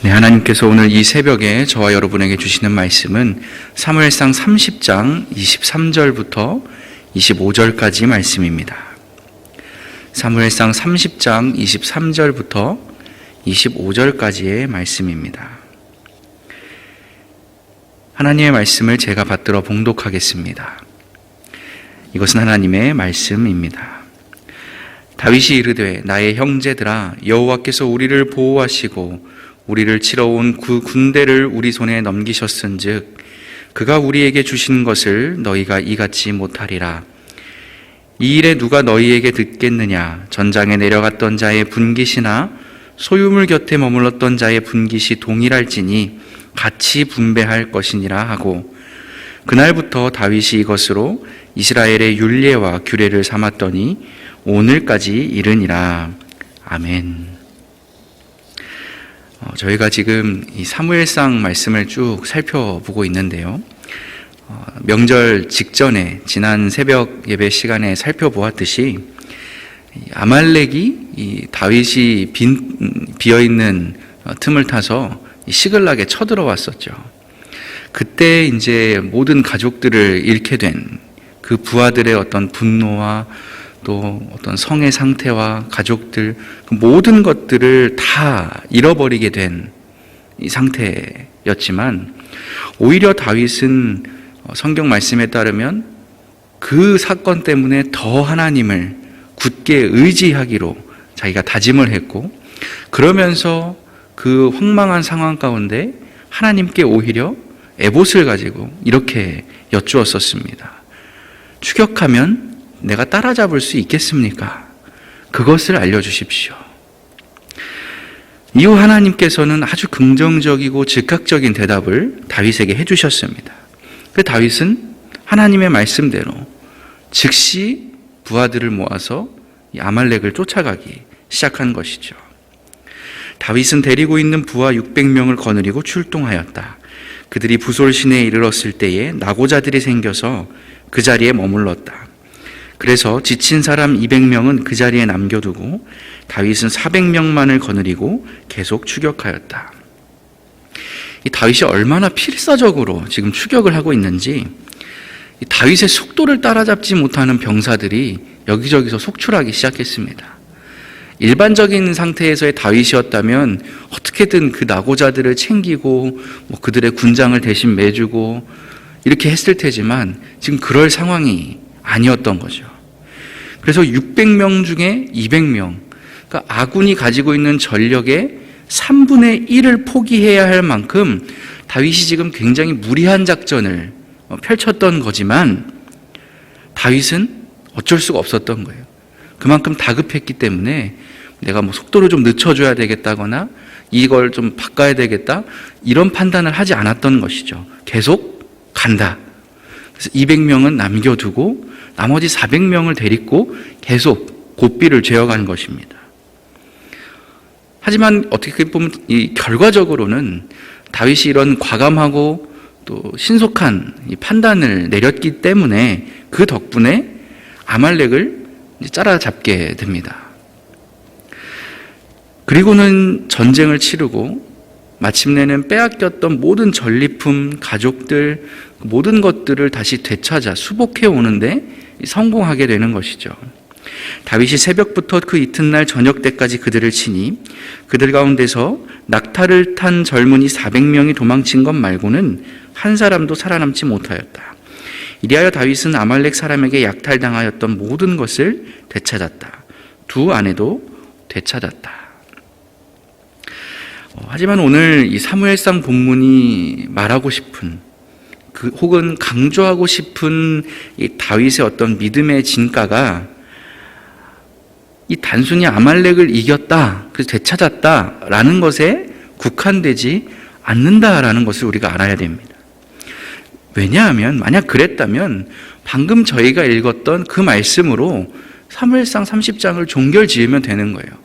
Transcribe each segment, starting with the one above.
네, 하나님께서 오늘 이 새벽에 저와 여러분에게 주시는 말씀은 사무엘상 30장 23절부터 25절까지 말씀입니다. 사무엘상 30장 23절부터 25절까지의 말씀입니다. 하나님의 말씀을 제가 받들어 봉독하겠습니다. 이것은 하나님의 말씀입니다. 다윗이 이르되 나의 형제들아, 여호와께서 우리를 보호하시고 우리를 치러 온 그 군대를 우리 손에 넘기셨은즉 그가 우리에게 주신 것을 너희가 이같이 못하리라. 이 일에 누가 너희에게 듣겠느냐? 전장에 내려갔던 자의 분깃이나 소유물 곁에 머물렀던 자의 분깃이 동일할지니 같이 분배할 것이니라 하고, 그날부터 다윗이 이것으로 이스라엘의 율례와 규례를 삼았더니 오늘까지 이르니라. 아멘. 저희가 지금 이 사무엘상 말씀을 쭉 살펴보고 있는데요. 명절 직전에 지난 새벽 예배 시간에 살펴보았듯이 아말렉이 이 다윗이 비어있는 틈을 타서 시글락에 쳐들어왔었죠. 그때 이제 모든 가족들을 잃게 된 그 부하들의 어떤 분노와 또 어떤 성의 상태와 가족들, 그 모든 것들을 다 잃어버리게 된 이 상태였지만, 오히려 다윗은 성경 말씀에 따르면 그 사건 때문에 더 하나님을 굳게 의지하기로 자기가 다짐을 했고, 그러면서 그 황망한 상황 가운데 하나님께 오히려 에봇을 가지고 이렇게 여쭈었었습니다. 추격하면 내가 따라잡을 수 있겠습니까? 그것을 알려주십시오. 이후 하나님께서는 아주 긍정적이고 즉각적인 대답을 다윗에게 해주셨습니다. 그 다윗은 하나님의 말씀대로 즉시 부하들을 모아서 이 아말렉을 쫓아가기 시작한 것이죠. 다윗은 데리고 있는 부하 600명을 거느리고 출동하였다. 그들이 부솔 시내에 이르렀을 때에 나고자들이 생겨서 그 자리에 머물렀다. 그래서 지친 사람 200명은 그 자리에 남겨두고 다윗은 400명만을 거느리고 계속 추격하였다. 이 다윗이 얼마나 필사적으로 지금 추격을 하고 있는지, 이 다윗의 속도를 따라잡지 못하는 병사들이 여기저기서 속출하기 시작했습니다. 일반적인 상태에서의 다윗이었다면 어떻게든 그 나고자들을 챙기고 그들의 군장을 대신 매주고 이렇게 했을 테지만 지금 그럴 상황이 아니었던 거죠. 그래서 600명 중에 200명, 그러니까 아군이 가지고 있는 전력의 3분의 1을 포기해야 할 만큼 다윗이 지금 굉장히 무리한 작전을 펼쳤던 거지만, 다윗은 어쩔 수가 없었던 거예요. 그만큼 다급했기 때문에 내가 속도를 좀 늦춰줘야 되겠다거나 이걸 좀 바꿔야 되겠다, 이런 판단을 하지 않았던 것이죠. 계속 간다. 그래서 200명은 남겨두고 나머지 400명을 데리고 계속 고삐를 죄어간 것입니다. 하지만 어떻게 보면 이 결과적으로는 다윗이 이런 과감하고 또 신속한 이 판단을 내렸기 때문에 그 덕분에 아말렉을 따라잡게 됩니다. 그리고는 전쟁을 치르고 마침내는 빼앗겼던 모든 전리품, 가족들, 모든 것들을 다시 되찾아 수복해 오는데 성공하게 되는 것이죠. 다윗이 새벽부터 그 이튿날 저녁 때까지 그들을 치니 그들 가운데서 낙타를 탄 젊은이 400명이 도망친 것 말고는 한 사람도 살아남지 못하였다. 이리하여 다윗은 아말렉 사람에게 약탈당하였던 모든 것을 되찾았다. 두 아내도 되찾았다. 하지만 오늘 이 사무엘상 본문이 말하고 싶은 혹은 강조하고 싶은 이 다윗의 어떤 믿음의 진가가 이 단순히 아말렉을 이겼다, 그래서 되찾았다라는 것에 국한되지 않는다라는 것을 우리가 알아야 됩니다. 왜냐하면 만약 그랬다면 방금 저희가 읽었던 그 말씀으로 사무엘상 30장을 종결 지으면 되는 거예요.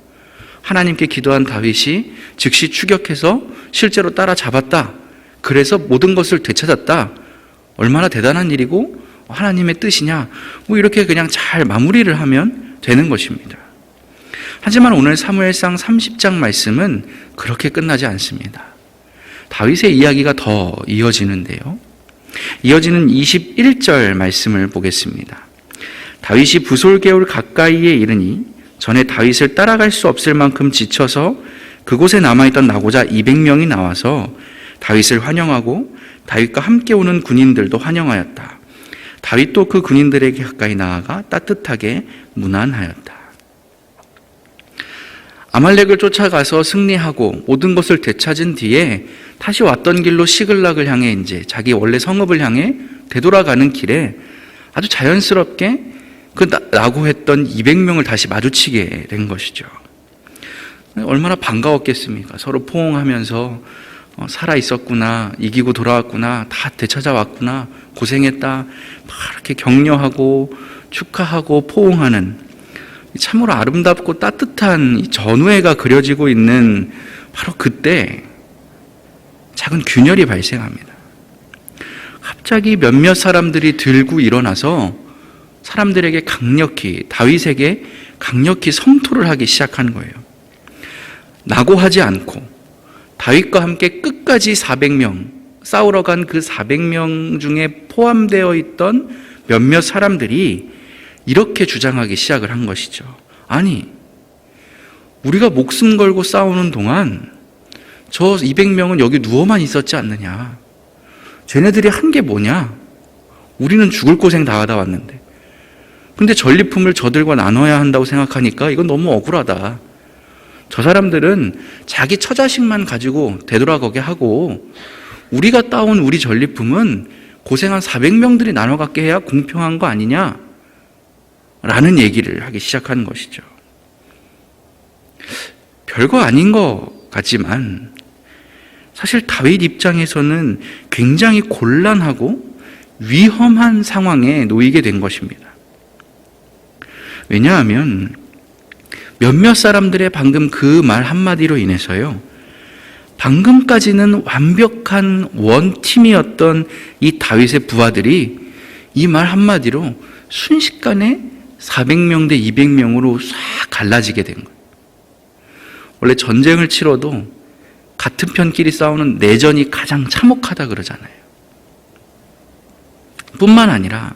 하나님께 기도한 다윗이 즉시 추격해서 실제로 따라잡았다, 그래서 모든 것을 되찾았다, 얼마나 대단한 일이고 하나님의 뜻이냐, 이렇게 그냥 잘 마무리를 하면 되는 것입니다. 하지만 오늘 사무엘상 30장 말씀은 그렇게 끝나지 않습니다. 다윗의 이야기가 더 이어지는데요. 이어지는 21절 말씀을 보겠습니다. 다윗이 부솔개울 가까이에 이르니 전에 다윗을 따라갈 수 없을 만큼 지쳐서 그곳에 남아있던 나고자 200명이 나와서 다윗을 환영하고 다윗과 함께 오는 군인들도 환영하였다. 다윗도 그 군인들에게 가까이 나아가 따뜻하게 문안하였다. 아말렉을 쫓아가서 승리하고 모든 것을 되찾은 뒤에 다시 왔던 길로 시글락을 향해 이제 자기 원래 성읍을 향해 되돌아가는 길에 아주 자연스럽게 그 낙오했던 200명을 다시 마주치게 된 것이죠. 얼마나 반가웠겠습니까? 서로 포옹하면서 살아 있었구나, 이기고 돌아왔구나, 다 되찾아왔구나, 고생했다, 막 이렇게 격려하고 축하하고 포옹하는 참으로 아름답고 따뜻한 전우회가 그려지고 있는 바로 그때 작은 균열이 발생합니다. 갑자기 몇몇 사람들이 들고 일어나서 사람들에게 다윗에게 강력히 성토를 하기 시작한 거예요. 낙오하지 않고 다윗과 함께 끝까지 400명, 싸우러 간 그 400명 중에 포함되어 있던 몇몇 사람들이 이렇게 주장하기 시작을 한 것이죠. 아니, 우리가 목숨 걸고 싸우는 동안 저 200명은 여기 누워만 있었지 않느냐. 쟤네들이 한 게 뭐냐? 우리는 죽을 고생 다 하다 왔는데. 근데 전리품을 저들과 나눠야 한다고 생각하니까 이건 너무 억울하다. 저 사람들은 자기 처자식만 가지고 되돌아가게 하고 우리가 따온 우리 전리품은 고생한 400명들이 나눠 갖게 해야 공평한 거 아니냐? 라는 얘기를 하기 시작하는 것이죠. 별거 아닌 것 같지만 사실 다윗 입장에서는 굉장히 곤란하고 위험한 상황에 놓이게 된 것입니다. 왜냐하면 몇몇 사람들의 방금 그 말 한마디로 인해서요, 방금까지는 완벽한 원팀이었던 이 다윗의 부하들이 이 말 한마디로 순식간에 400명 대 200명으로 싹 갈라지게 된 거예요. 원래 전쟁을 치러도 같은 편끼리 싸우는 내전이 가장 참혹하다 그러잖아요. 뿐만 아니라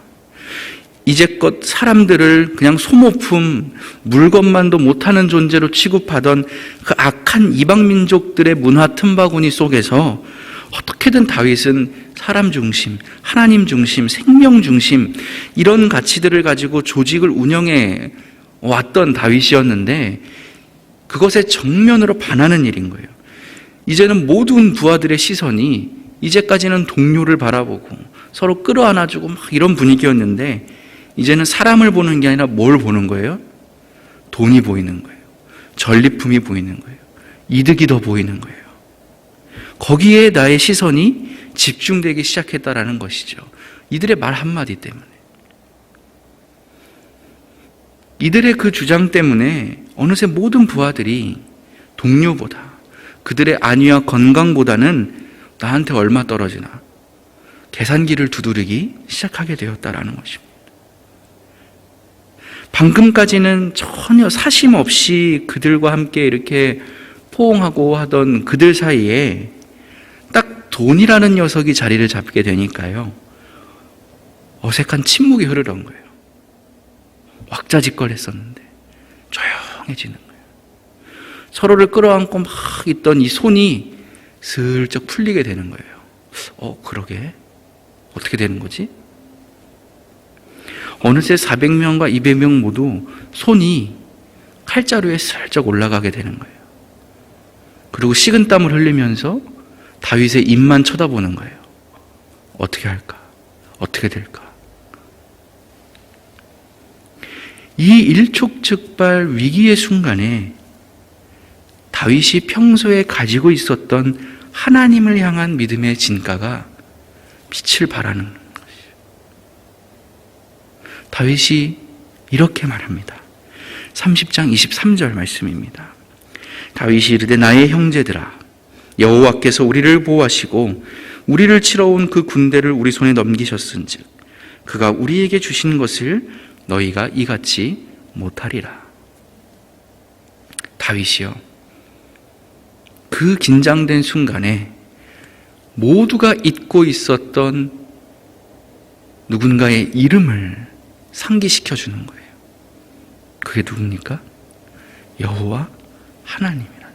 이제껏 사람들을 그냥 소모품, 물건만도 못하는 존재로 취급하던 그 악한 이방민족들의 문화 틈바구니 속에서 어떻게든 다윗은 사람 중심, 하나님 중심, 생명 중심 이런 가치들을 가지고 조직을 운영해 왔던 다윗이었는데 그것에 정면으로 반하는 일인 거예요. 이제는 모든 부하들의 시선이 이제까지는 동료를 바라보고 서로 끌어안아주고 막 이런 분위기였는데 이제는 사람을 보는 게 아니라 뭘 보는 거예요? 돈이 보이는 거예요. 전리품이 보이는 거예요. 이득이 더 보이는 거예요. 거기에 나의 시선이 집중되기 시작했다라는 것이죠. 이들의 말 한마디 때문에. 이들의 그 주장 때문에 어느새 모든 부하들이 동료보다 그들의 안위와 건강보다는 나한테 얼마 떨어지나 계산기를 두드리기 시작하게 되었다라는 것입니다. 방금까지는 전혀 사심 없이 그들과 함께 이렇게 포옹하고 하던 그들 사이에 딱 돈이라는 녀석이 자리를 잡게 되니까요, 어색한 침묵이 흐르던 거예요. 왁자지껄했었는데 조용해지는 거예요. 서로를 끌어안고 막 있던 이 손이 슬쩍 풀리게 되는 거예요. 그러게? 어떻게 되는 거지? 어느새 400명과 200명 모두 손이 칼자루에 슬쩍 올라가게 되는 거예요. 그리고 식은땀을 흘리면서 다윗의 입만 쳐다보는 거예요. 어떻게 할까? 어떻게 될까? 이 일촉즉발 위기의 순간에 다윗이 평소에 가지고 있었던 하나님을 향한 믿음의 진가가 빛을 발하는 것이죠. 다윗이 이렇게 말합니다. 30장 23절 말씀입니다. 다윗이 이르되 나의 형제들아, 여호와께서 우리를 보호하시고 우리를 치러 온 그 군대를 우리 손에 넘기셨은즉 그가 우리에게 주신 것을 너희가 이같이 못하리라. 다윗이요, 그 긴장된 순간에 모두가 잊고 있었던 누군가의 이름을 상기시켜 주는 거예요. 그게 누굽니까? 여호와 하나님이라는.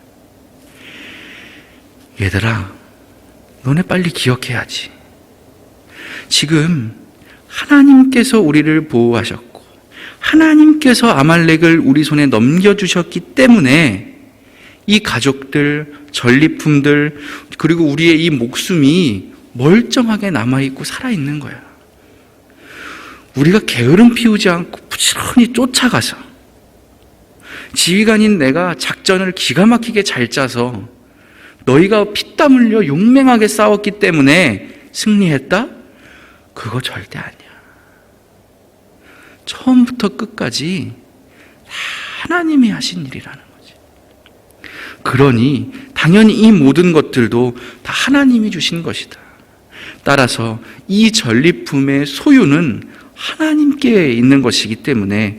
얘들아, 너네 빨리 기억해야지. 지금 하나님께서 우리를 보호하셨고 하나님께서 아말렉을 우리 손에 넘겨주셨기 때문에 이 가족들, 전리품들, 그리고 우리의 이 목숨이 멀쩡하게 남아있고 살아있는 거야. 우리가 게으름 피우지 않고 부지런히 쫓아가서 지휘관인 내가 작전을 기가 막히게 잘 짜서 너희가 피땀 흘려 용맹하게 싸웠기 때문에 승리했다? 그거 절대 아니야. 처음부터 끝까지 하나님이 하신 일이라는 거지. 그러니 당연히 이 모든 것들도 다 하나님이 주신 것이다. 따라서 이 전리품의 소유는 하나님께 있는 것이기 때문에,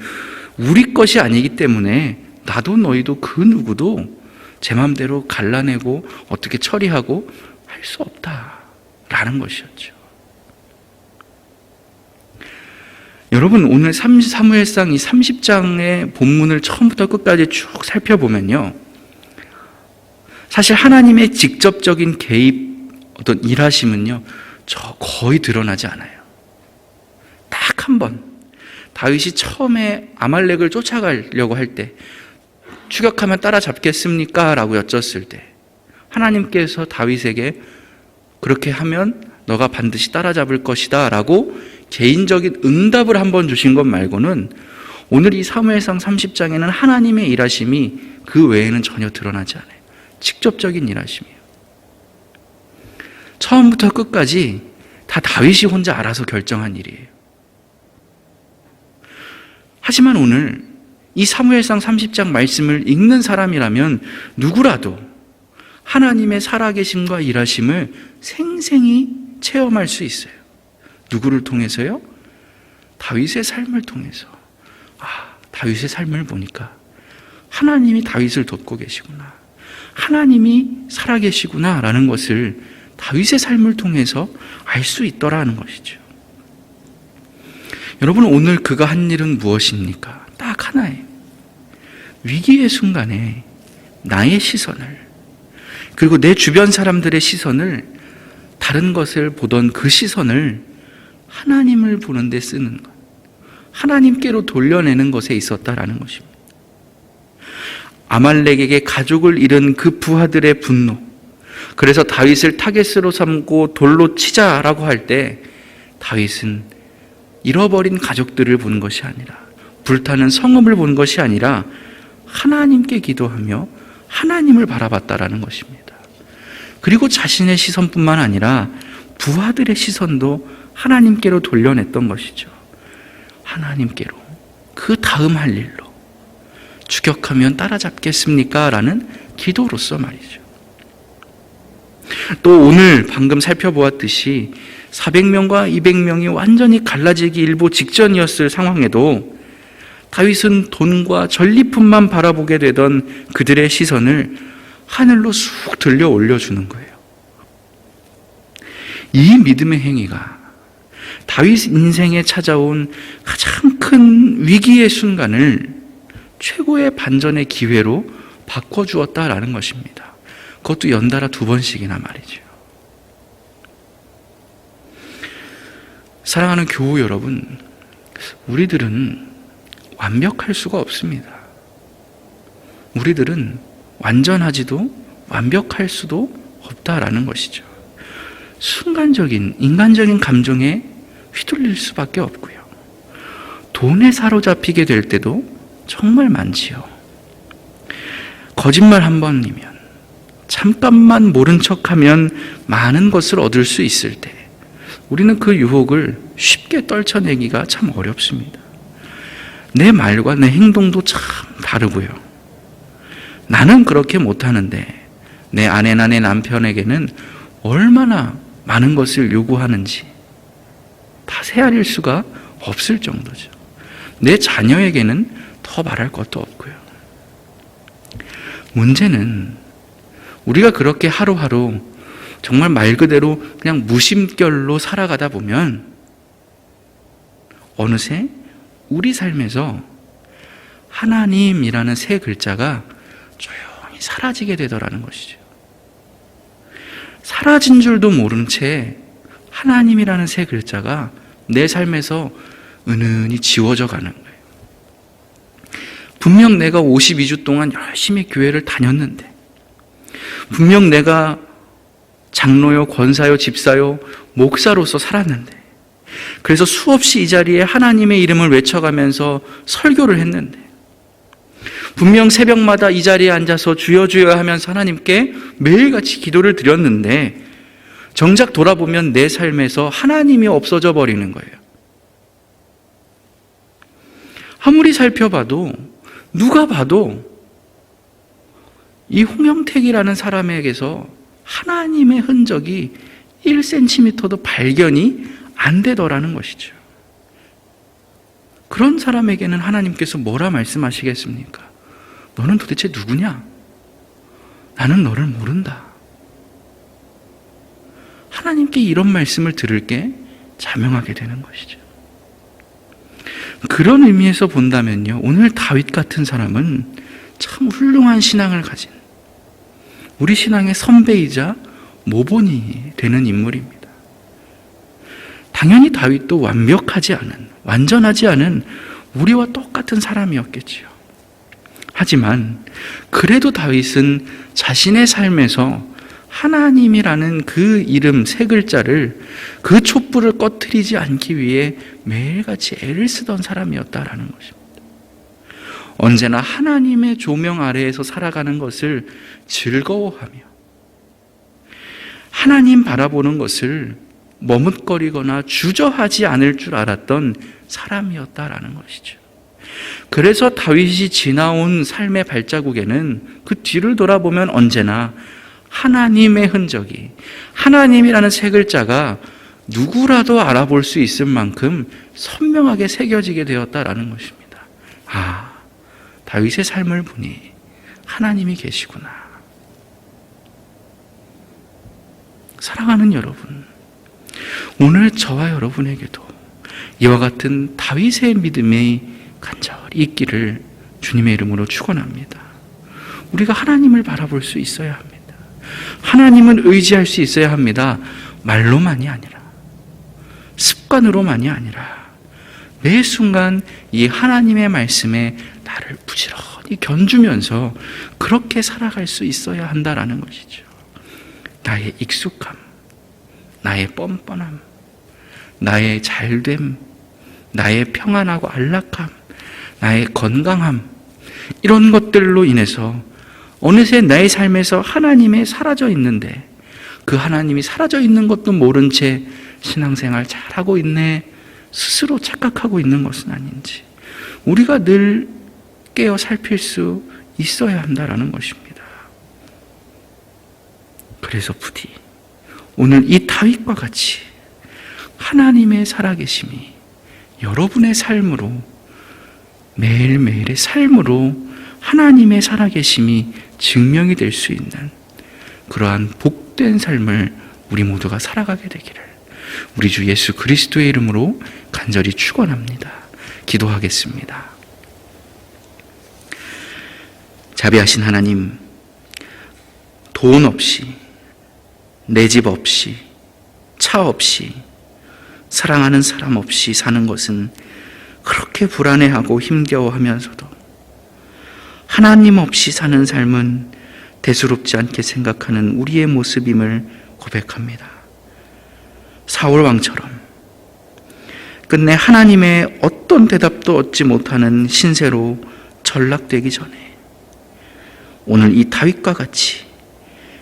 우리 것이 아니기 때문에 나도 너희도 그 누구도 제 마음대로 갈라내고 어떻게 처리하고 할 수 없다라는 것이었죠. 여러분, 오늘 사무엘상 이 30장의 본문을 처음부터 끝까지 쭉 살펴보면요, 사실 하나님의 직접적인 개입, 어떤 일하심은요 거의 드러나지 않아요. 딱 한 번, 다윗이 처음에 아말렉을 쫓아가려고 할 때 추격하면 따라잡겠습니까? 라고 여쭸을 때 하나님께서 다윗에게 그렇게 하면 너가 반드시 따라잡을 것이다 라고 개인적인 응답을 한번 주신 것 말고는 오늘 이 사무엘상 30장에는 하나님의 일하심이 그 외에는 전혀 드러나지 않아요. 직접적인 일하심이에요. 처음부터 끝까지 다 다윗이 혼자 알아서 결정한 일이에요. 하지만 오늘 이 사무엘상 30장 말씀을 읽는 사람이라면 누구라도 하나님의 살아계심과 일하심을 생생히 체험할 수 있어요. 누구를 통해서요? 다윗의 삶을 통해서. 다윗의 삶을 보니까 하나님이 다윗을 돕고 계시구나, 하나님이 살아계시구나 라는 것을 다윗의 삶을 통해서 알 수 있더라는 것이죠. 여러분, 오늘 그가 한 일은 무엇입니까? 딱 하나예요. 위기의 순간에 나의 시선을, 그리고 내 주변 사람들의 시선을, 다른 것을 보던 그 시선을 하나님을 보는 데 쓰는 것, 하나님께로 돌려내는 것에 있었다라는 것입니다. 아말렉에게 가족을 잃은 그 부하들의 분노, 그래서 다윗을 타겟으로 삼고 돌로 치자라고 할 때 다윗은 잃어버린 가족들을 보는 것이 아니라, 불타는 성읍을 보는 것이 아니라 하나님께 기도하며 하나님을 바라봤다라는 것입니다. 그리고 자신의 시선뿐만 아니라 부하들의 시선도 하나님께로 돌려냈던 것이죠. 하나님께로, 그 다음 할 일로, 추격하면 따라잡겠습니까? 라는 기도로서 말이죠. 또 오늘 방금 살펴보았듯이 400명과 200명이 완전히 갈라지기 일보 직전이었을 상황에도 다윗은 돈과 전리품만 바라보게 되던 그들의 시선을 하늘로 쑥 들려 올려주는 거예요. 이 믿음의 행위가 다윗 인생에 찾아온 가장 큰 위기의 순간을 최고의 반전의 기회로 바꿔주었다라는 것입니다. 그것도 연달아 2번씩이나 말이죠. 사랑하는 교우 여러분, 우리들은 완벽할 수가 없습니다. 우리들은 완전하지도 완벽할 수도 없다라는 것이죠. 순간적인 인간적인 감정에 휘둘릴 수밖에 없고요. 돈에 사로잡히게 될 때도 정말 많지요. 거짓말 한 번이면, 잠깐만 모른 척하면 많은 것을 얻을 수 있을 때 우리는 그 유혹을 쉽게 떨쳐내기가 참 어렵습니다. 내 말과 내 행동도 참 다르고요. 나는 그렇게 못하는데 내 아내나 내 남편에게는 얼마나 많은 것을 요구하는지 다 헤아릴 수가 없을 정도죠. 내 자녀에게는 더 말할 것도 없고요. 문제는 우리가 그렇게 하루하루 정말 말 그대로 그냥 무심결로 살아가다 보면 어느새 우리 삶에서 하나님이라는 세 글자가 조용히 사라지게 되더라는 것이죠. 사라진 줄도 모른 채 하나님이라는 세 글자가 내 삶에서 은은히 지워져 가는 거예요. 분명 내가 52주 동안 열심히 교회를 다녔는데, 분명 내가 장로요, 권사요, 집사요, 목사로서 살았는데, 그래서 수없이 이 자리에 하나님의 이름을 외쳐가면서 설교를 했는데, 분명 새벽마다 이 자리에 앉아서 주여 주여 하면서 하나님께 매일같이 기도를 드렸는데 정작 돌아보면 내 삶에서 하나님이 없어져 버리는 거예요. 아무리 살펴봐도, 누가 봐도 이 홍영택이라는 사람에게서 하나님의 흔적이 1cm도 발견이 안 되더라는 것이죠. 그런 사람에게는 하나님께서 뭐라 말씀하시겠습니까? 너는 도대체 누구냐? 나는 너를 모른다. 하나님께 이런 말씀을 들을 게 자명하게 되는 것이죠. 그런 의미에서 본다면요, 오늘 다윗 같은 사람은 참 훌륭한 신앙을 가진 우리 신앙의 선배이자 모본이 되는 인물입니다. 당연히 다윗도 완전하지 않은 우리와 똑같은 사람이었겠지요. 하지만 그래도 다윗은 자신의 삶에서 하나님이라는 그 이름 세 글자를, 그 촛불을 꺼트리지 않기 위해 매일같이 애를 쓰던 사람이었다라는 것입니다. 언제나 하나님의 조명 아래에서 살아가는 것을 즐거워하며 하나님 바라보는 것을 머뭇거리거나 주저하지 않을 줄 알았던 사람이었다라는 것이죠. 그래서 다윗이 지나온 삶의 발자국에는 그 뒤를 돌아보면 언제나 하나님의 흔적이, 하나님이라는 세 글자가 누구라도 알아볼 수 있을 만큼 선명하게 새겨지게 되었다라는 것입니다. 아, 다윗의 삶을 보니 하나님이 계시구나. 사랑하는 여러분, 오늘 저와 여러분에게도 이와 같은 다윗의 믿음이 간절히 있기를 주님의 이름으로 축원합니다. 우리가 하나님을 바라볼 수 있어야 합니다. 하나님은 의지할 수 있어야 합니다. 말로만이 아니라, 습관으로만이 아니라 매 순간 이 하나님의 말씀에 나를 부지런히 견주면서 그렇게 살아갈 수 있어야 한다라는 것이죠. 나의 익숙함, 나의 뻔뻔함, 나의 잘됨, 나의 평안하고 안락함, 나의 건강함, 이런 것들로 인해서 어느새 나의 삶에서 하나님이 사라져 있는데, 그 하나님이 사라져 있는 것도 모른 채 신앙생활 잘하고 있네, 스스로 착각하고 있는 것은 아닌지 우리가 늘 깨어 살필 수 있어야 한다라는 것입니다. 그래서 부디 오늘 이 다윗과 같이 하나님의 살아계심이 여러분의 삶으로, 매일매일의 삶으로 하나님의 살아계심이 증명이 될 수 있는 그러한 복된 삶을 우리 모두가 살아가게 되기를 우리 주 예수 그리스도의 이름으로 간절히 축원합니다. 기도하겠습니다. 자비하신 하나님, 돈 없이, 내 집 없이, 차 없이, 사랑하는 사람 없이 사는 것은 그렇게 불안해하고 힘겨워하면서도 하나님 없이 사는 삶은 대수롭지 않게 생각하는 우리의 모습임을 고백합니다. 사울 왕처럼 끝내 하나님의 어떤 대답도 얻지 못하는 신세로 전락되기 전에 오늘 이 다윗과 같이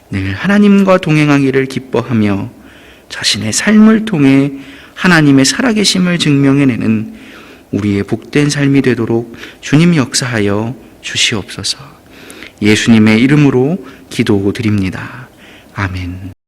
늘 하나님과 동행하기를 기뻐하며 자신의 삶을 통해 하나님의 살아계심을 증명해내는 우리의 복된 삶이 되도록 주님이 역사하여 주시옵소서. 예수님의 이름으로 기도드립니다. 아멘.